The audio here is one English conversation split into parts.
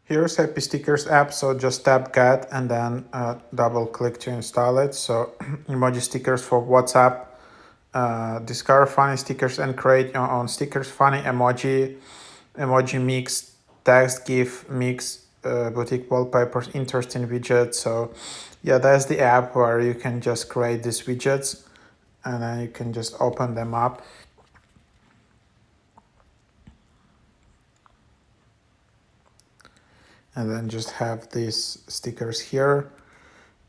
Here's Happy Stickers app, so just tap get and then double click to install it. So emoji stickers for WhatsApp, discover funny stickers and create your own stickers, funny emoji mix, text, GIF mix, boutique wallpapers, interesting widgets. So yeah, that's the app where you can just create these widgets and then you can just open them up. And then just have these stickers here.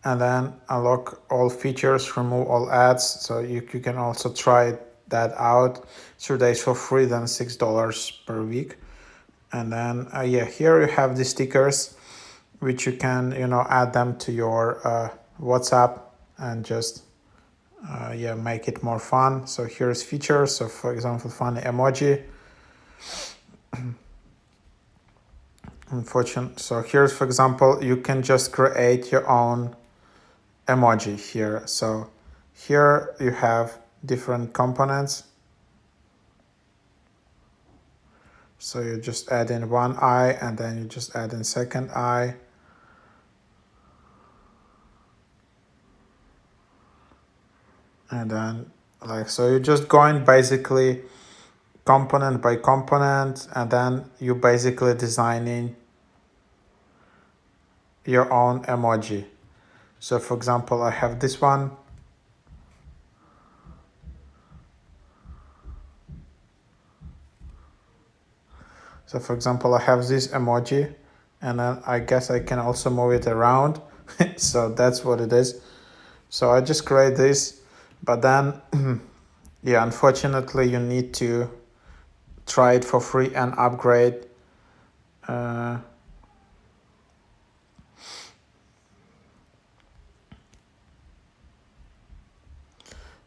And then unlock all features, remove all ads. So you can also try that out. 3 days for free, then $6 per week. And then yeah, here you have the stickers, which you can add them to your WhatsApp and just yeah, make it more fun. So here's features. So for example, funny emoji. Unfortunately, so here's, for example, you can just create your own emoji here. So here you have different components. So you just add in one eye and then you just add in second eye. And then so you're just going basically component by component, and then you basically designing your own emoji. So for example, I have this one. So for example, I have this emoji, and then I guess I can also move it around. So that's what it is. So I just create this, but then yeah, unfortunately you need to try it for free and upgrade.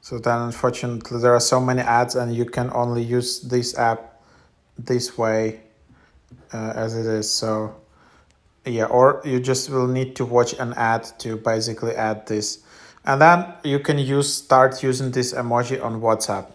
So then unfortunately there are so many ads and you can only use this app this way as it is. So yeah, or you just will need to watch an ad to basically add this. And then you can start using this emoji on WhatsApp.